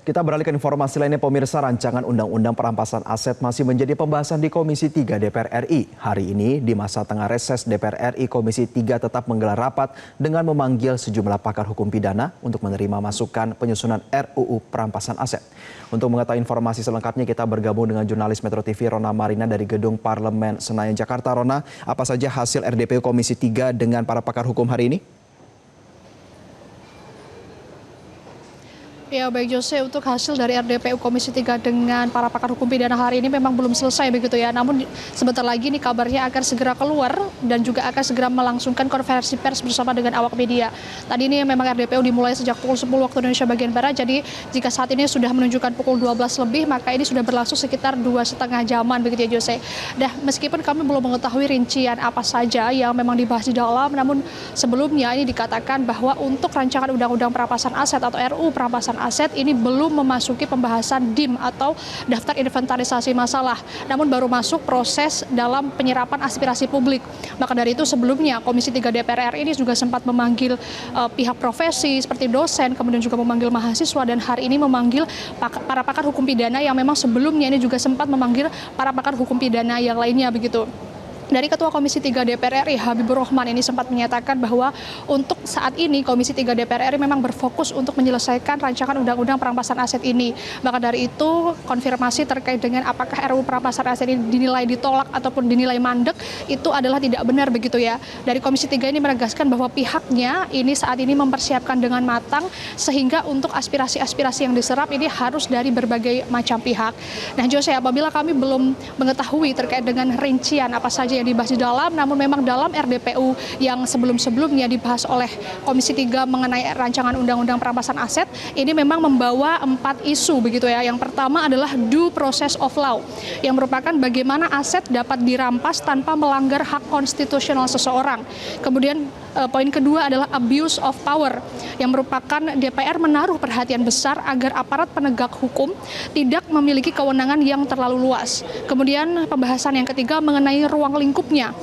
Kita beralih ke informasi lainnya, pemirsa. Rancangan Undang-Undang Perampasan Aset masih menjadi pembahasan di Komisi 3 DPR RI. Hari ini di masa tengah reses DPR RI, Komisi 3 tetap menggelar rapat dengan memanggil sejumlah pakar hukum pidana untuk menerima masukan penyusunan RUU Perampasan Aset. Untuk mengetahui informasi selengkapnya, kita bergabung dengan jurnalis Metro TV Rona Marina dari Gedung Parlemen Senayan, Jakarta. Rona, apa saja hasil RDPU Komisi 3 dengan para pakar hukum hari ini? Ya, baik Jose, untuk hasil dari RDPU Komisi 3 dengan para pakar hukum pidana hari ini memang belum selesai begitu ya. Namun sebentar lagi nih kabarnya akan segera keluar dan juga akan segera melangsungkan konferensi pers bersama dengan awak media. Tadi ini memang RDPU dimulai sejak pukul 10 waktu Indonesia bagian Barat. Jadi jika saat ini sudah menunjukkan pukul 12 lebih, maka ini sudah berlangsung sekitar 2,5 jaman begitu ya Jose. Nah, meskipun kami belum mengetahui rincian apa saja yang memang dibahas di dalam, namun sebelumnya ini dikatakan bahwa untuk rancangan Undang-Undang Perampasan Aset atau RUU Perampasan Aset ini belum memasuki pembahasan DIM atau daftar inventarisasi masalah, namun baru masuk proses dalam penyerapan aspirasi publik. Maka dari itu sebelumnya Komisi 3 DPR RI ini juga sempat memanggil pihak profesi seperti dosen, kemudian juga memanggil mahasiswa, dan hari ini memanggil para pakar hukum pidana yang memang sebelumnya ini juga sempat memanggil para pakar hukum pidana yang lainnya begitu. Dari Ketua Komisi 3 DPR RI Habibur Rahman ini sempat menyatakan bahwa untuk saat ini Komisi 3 DPR RI memang berfokus untuk menyelesaikan rancangan Undang-Undang Perampasan Aset ini. Maka dari itu konfirmasi terkait dengan apakah RUU Perampasan Aset ini dinilai ditolak ataupun dinilai mandek itu adalah tidak benar begitu ya. Dari Komisi 3 ini menegaskan bahwa pihaknya ini saat ini mempersiapkan dengan matang sehingga untuk aspirasi-aspirasi yang diserap ini harus dari berbagai macam pihak. Nah Jose, apabila kami belum mengetahui terkait dengan rincian apa saja yang dibahas di dalam, namun memang dalam RDPU yang sebelum-sebelumnya dibahas oleh Komisi 3 mengenai rancangan Undang-Undang Perampasan Aset ini memang membawa 4 isu begitu ya. Yang pertama adalah due process of law, yang merupakan bagaimana aset dapat dirampas tanpa melanggar hak konstitusional seseorang. Kemudian poin kedua adalah abuse of power, yang merupakan DPR menaruh perhatian besar agar aparat penegak hukum tidak memiliki kewenangan yang terlalu luas. Kemudian pembahasan yang ketiga mengenai ruang lingkupnya,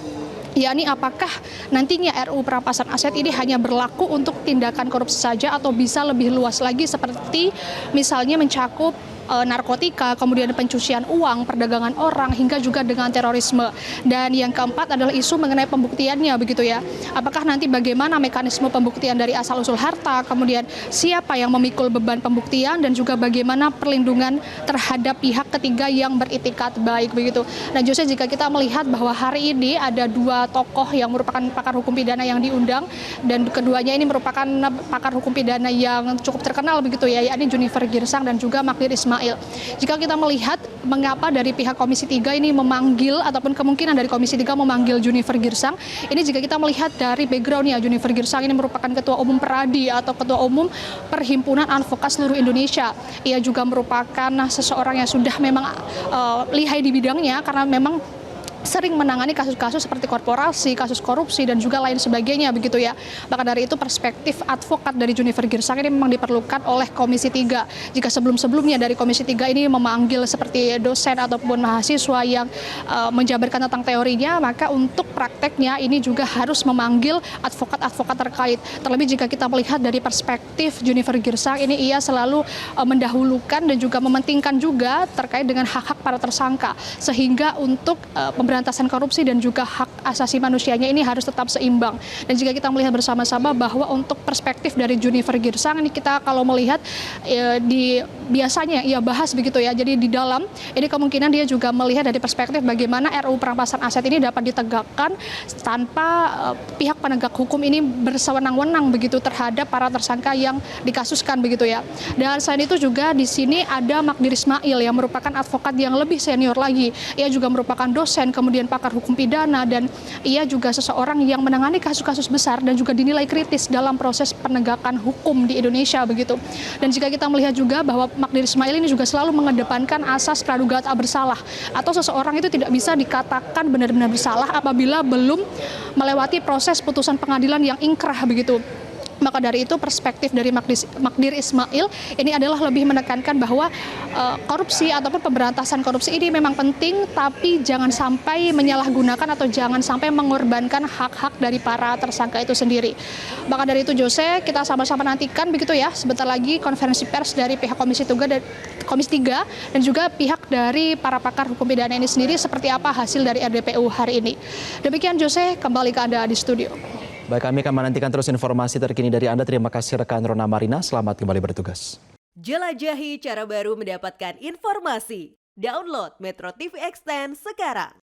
yakni apakah nantinya RUU Perampasan Aset ini hanya berlaku untuk tindakan korupsi saja atau bisa lebih luas lagi seperti misalnya mencakup narkotika, kemudian pencucian uang, perdagangan orang, hingga juga dengan terorisme. Dan yang keempat adalah isu mengenai pembuktiannya begitu ya. Apakah nanti bagaimana mekanisme pembuktian dari asal-usul harta, kemudian siapa yang memikul beban pembuktian, dan juga bagaimana perlindungan terhadap pihak ketiga yang beritikat baik begitu. Nah Jose, jika kita melihat bahwa hari ini ada 2 tokoh yang merupakan pakar hukum pidana yang diundang, dan keduanya ini merupakan pakar hukum pidana yang cukup terkenal begitu ya, yakni Junifer Girsang dan juga Magdir Ismail. Jika kita melihat mengapa dari pihak Komisi 3 ini memanggil ataupun kemungkinan dari Komisi 3 memanggil Junifer Girsang, ini jika kita melihat dari backgroundnya, Junifer Girsang ini merupakan Ketua Umum Peradi atau Ketua Umum Perhimpunan Advokat Seluruh Indonesia. Ia juga merupakan seseorang yang sudah memang lihai di bidangnya karena memang sering menangani kasus-kasus seperti korporasi, kasus korupsi, dan juga lain sebagainya begitu ya. Maka dari itu perspektif advokat dari Junifer Girsang ini memang diperlukan oleh Komisi 3. Jika sebelum-sebelumnya dari Komisi 3 ini memanggil seperti dosen ataupun mahasiswa yang menjabarkan tentang teorinya, maka untuk prakteknya ini juga harus memanggil advokat-advokat terkait. Terlebih jika kita melihat dari perspektif Junifer Girsang ini, ia selalu mendahulukan dan juga mementingkan juga terkait dengan hak-hak para tersangka, sehingga untuk pemberantasan korupsi dan juga hak asasi manusianya ini harus tetap seimbang. Dan jika kita melihat bersama-sama bahwa untuk perspektif dari Junifer Girsang ini, kita kalau melihat biasanya ia bahas begitu ya. Jadi di dalam ini kemungkinan dia juga melihat dari perspektif bagaimana RUU Perampasan Aset ini dapat ditegakkan tanpa pihak penegak hukum ini bersewenang-wenang begitu terhadap para tersangka yang dikasuskan begitu ya. Dan selain itu juga di sini ada Magdir Ismail yang merupakan advokat yang lebih senior lagi. Ia juga merupakan dosen, kemudian pakar hukum pidana, dan ia juga seseorang yang menangani kasus-kasus besar dan juga dinilai kritis dalam proses penegakan hukum di Indonesia begitu. Dan jika kita melihat juga bahwa Magdir Ismail ini juga selalu mengedepankan asas praduga tak bersalah, atau seseorang itu tidak bisa dikatakan benar-benar bersalah apabila belum melewati proses putusan pengadilan yang ingkrah begitu. Maka dari itu perspektif dari Magdir Ismail ini adalah lebih menekankan bahwa korupsi ataupun pemberantasan korupsi ini memang penting, tapi jangan sampai menyalahgunakan atau jangan sampai mengorbankan hak-hak dari para tersangka itu sendiri. Maka dari itu Jose, kita sama-sama nantikan begitu ya, sebentar lagi konferensi pers dari pihak Komisi 3 dan juga pihak dari para pakar hukum pidana ini sendiri seperti apa hasil dari RDPU hari ini. Demikian Jose, kembali ke Anda di studio. Baik, kami akan menantikan terus informasi terkini dari Anda. Terima kasih rekan Rona Marina, selamat kembali bertugas. Jelajahi cara baru mendapatkan informasi. Download Metro TV Extend sekarang.